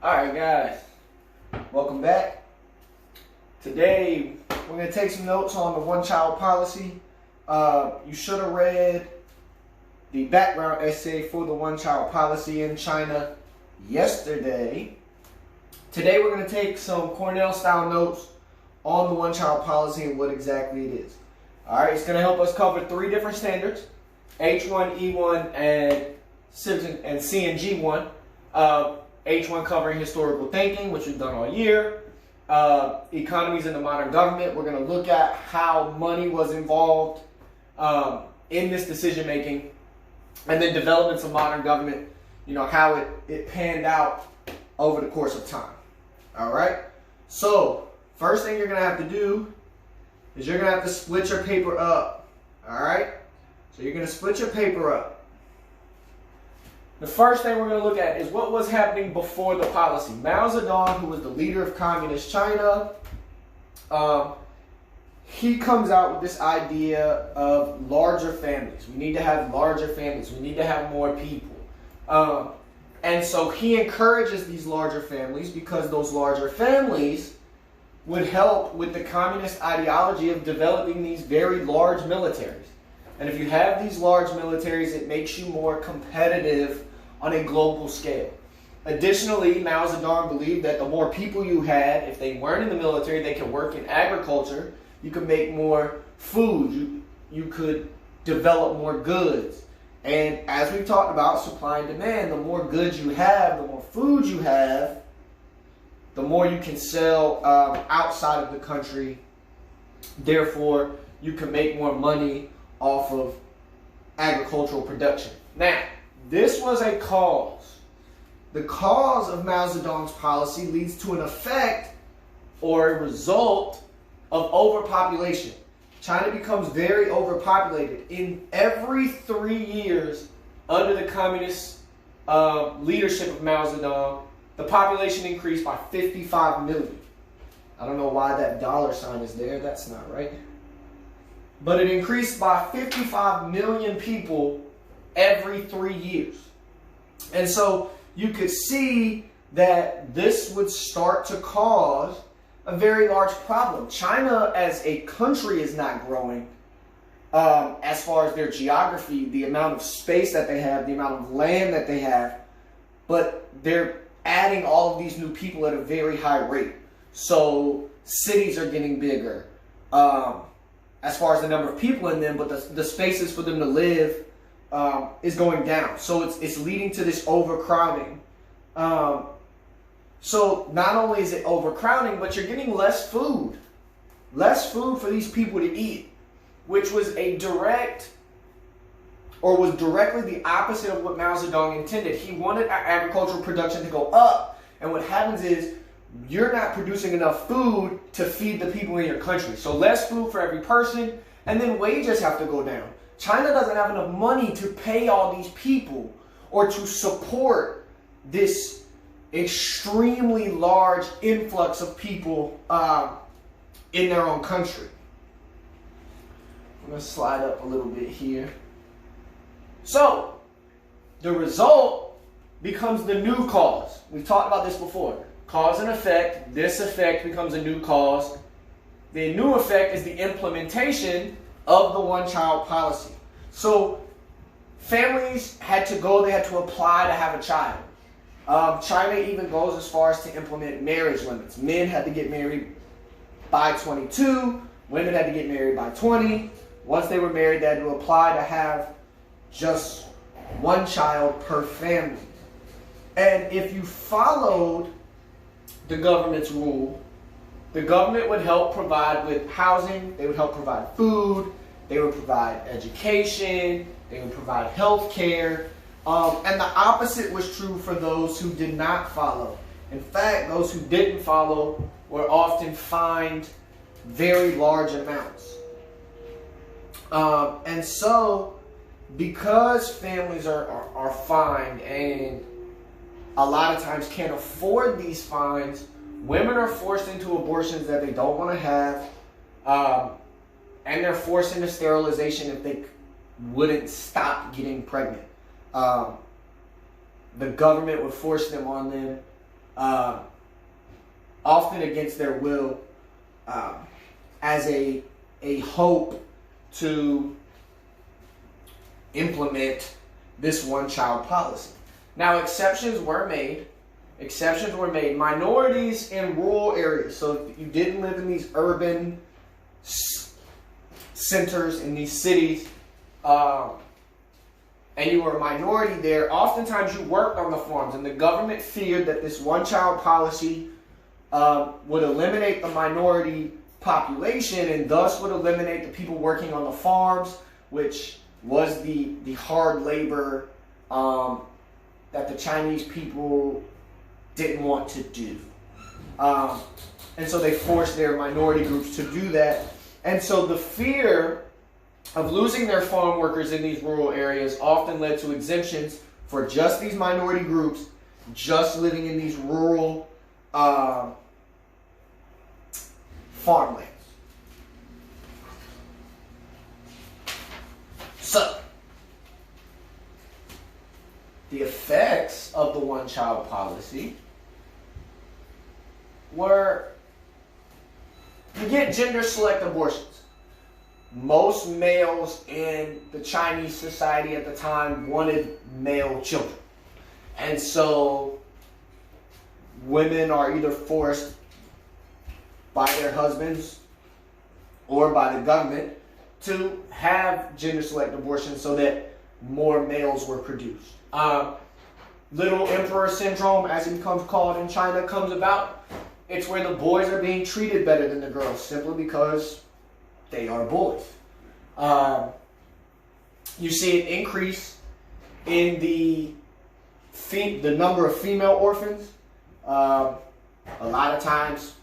Alright guys, welcome back. Today we're going to take some notes on the one-child policy. You should have read the background essay for the one-child policy in China yesterday. Today we're going to take some Cornell style notes on the one-child policy and what exactly it is. Alright, it's going to help us cover 3 different standards, H1, E1, and C and G1. H1 covering historical thinking, which we've done all year. Economies in the modern government. We're going to look at how money was involved in this decision making. And then developments of modern government, how it panned out over the course of time. Alright? So, first thing you're going to have to do is you're going to have to split your paper up. Alright? So you're going to split your paper up. The first thing we're going to look at is what was happening before the policy. Mao Zedong, who was the leader of communist China, he comes out with this idea of larger families. We need to have larger families. We need to have more people. And so he encourages these larger families because those larger families would help with the communist ideology of developing these very large militaries. And if you have these large militaries, it makes you more competitive on a global scale. Additionally, Mao Zedong believed that the more people you had, if they weren't in the military, they could work in agriculture, you could make more food, you could develop more goods. And as we've talked about, supply and demand, the more goods you have, the more food you have, the more you can sell outside of the country. Therefore, you can make more money off of agricultural production. Now, this was a cause. The cause of Mao Zedong's policy leads to an effect or a result of overpopulation. China becomes very overpopulated. In every 3 years under the communist leadership of Mao Zedong, the population increased by 55 million. I don't know why that dollar sign is there. That's not right. But it increased by 55 million people every 3 years. And so you could see that this would start to cause a very large problem. China as a country is not growing as far as their geography, the amount of space that they have, the amount of land that they have, but they're adding all of these new people at a very high rate. So cities are getting bigger as far as the number of people in them, but the spaces for them to live is going down. So it's leading to this overcrowding. So not only is it overcrowding, but you're getting less food. Less food for these people to eat, which was was directly the opposite of what Mao Zedong intended. He wanted agricultural production to go up, and what happens is you're not producing enough food to feed the people in your country. So less food for every person, and then wages have to go down. China doesn't have enough money to pay all these people or to support this extremely large influx of people in their own country. I'm going to slide up a little bit here. So, the result becomes the new cause. We've talked about this before. Cause and effect. This effect becomes a new cause. The new effect is the implementation of the one-child policy. So, families had to go, they had to apply to have a child. China even goes as far as to implement marriage limits. Men had to get married by 22, women had to get married by 20. Once they were married, they had to apply to have just one child per family. And if you followed the government's rule, the government would help provide with housing, they would help provide food, they would provide education, they would provide health care. And the opposite was true for those who did not follow. In fact, those who didn't follow were often fined very large amounts. And so, because families are fined and a lot of times can't afford these fines, women are forced into abortions that they don't want to have, and they're forced into sterilization if they wouldn't stop getting pregnant. The government would force them on them. often against their will, as a hope to implement this one-child policy. Now, exceptions were made. Exceptions were made. Minorities in rural areas. So if you didn't live in these urban centers, in these cities, and you were a minority there, oftentimes you worked on the farms, and the government feared that this one-child policy would eliminate the minority population and thus would eliminate the people working on the farms, which was the hard labor that the Chinese people didn't want to do. And so they forced their minority groups to do that. And so the fear of losing their farm workers in these rural areas often led to exemptions for just these minority groups, just living in these rural farmlands. So, the effects of the one-child policy were, you get gender-select abortions. Most males in the Chinese society at the time wanted male children. And so women are either forced by their husbands or by the government to have gender-select abortions so that more males were produced. Little emperor syndrome, as it becomes called in China, comes about. It's where the boys are being treated better than the girls simply because they are boys. You see an increase in the number of female orphans. A lot of times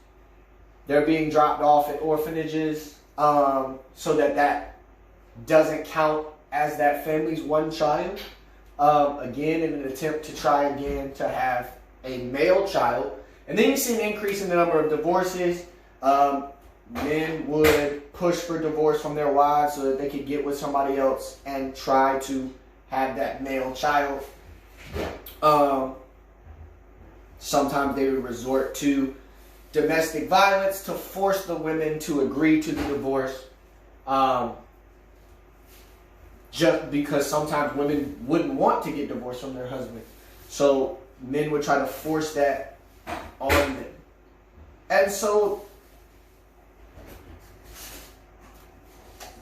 they're being dropped off at orphanages so that doesn't count as that family's one child. Again, in an attempt to try again to have a male child. And then you see an increase in the number of divorces. Men would push for divorce from their wives so that they could get with somebody else and try to have that male child. Sometimes they would resort to domestic violence to force the women to agree to the divorce. Just because sometimes women wouldn't want to get divorced from their husband. So men would try to force that on them. And so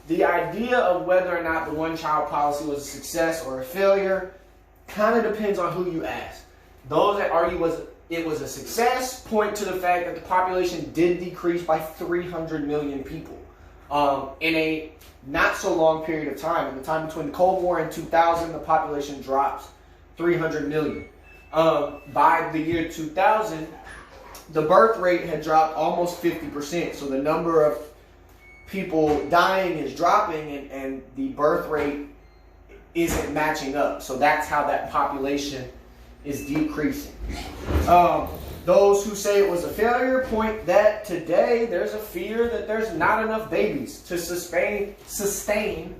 the idea of whether or not the one-child policy was a success or a failure kind of depends on who you ask. Those that argue it was a success point to the fact that the population did decrease by 300 million people in a not so long period of time. In the time between the Cold War and 2000, the population drops 300 million. By the year 2000, the birth rate had dropped almost 50%. So the number of people dying is dropping and the birth rate isn't matching up. So that's how that population is decreasing. Those who say it was a failure point that today there's a fear that there's not enough babies to sustain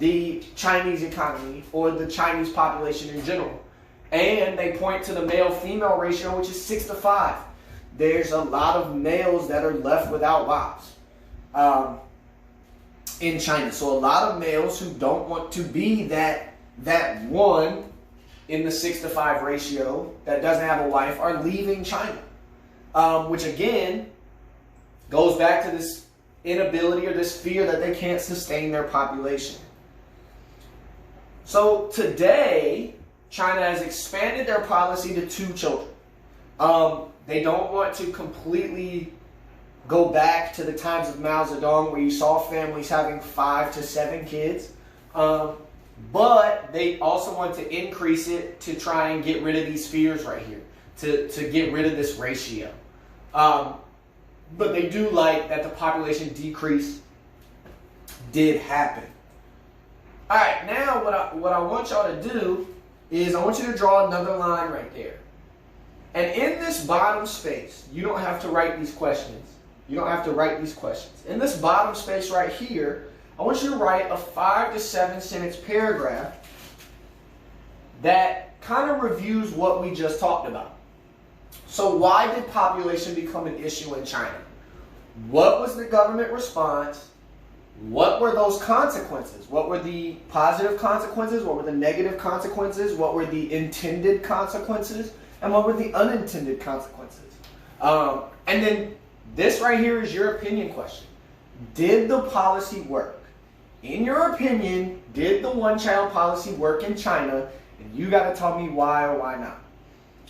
the Chinese economy or the Chinese population in general. And they point to the male-female ratio, which is 6-5. There's a lot of males that are left without wives in China. So a lot of males who don't want to be that one in the 6-5 ratio that doesn't have a wife are leaving China. Which again goes back to this inability or this fear that they can't sustain their population. So today, China has expanded their policy to 2 children. They don't want to completely go back to the times of Mao Zedong where you saw families having 5 to 7 kids. But they also want to increase it to try and get rid of these fears right here, to get rid of this ratio. But they do like that the population decrease did happen. All right, now what I want y'all to do is I want you to draw another line right there. And in this bottom space, you don't have to write these questions. You don't have to write these questions. In this bottom space right here, I want you to write a 5 to 7 sentence paragraph that kind of reviews what we just talked about. So why did population become an issue in China? What was the government response? What were those consequences? What were the positive consequences? What were the negative consequences? What were the intended consequences? And what were the unintended consequences? And then this right here is your opinion question. Did the policy work? In your opinion, did the one-child policy work in China? And you got to tell me why or why not.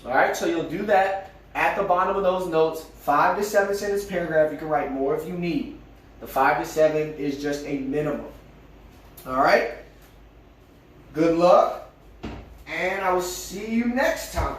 All right, so you'll do that at the bottom of those notes. 5 to 7 sentence paragraph. You can write more if you need. The 5 to 7 is just a minimum. All right? Good luck, and I will see you next time.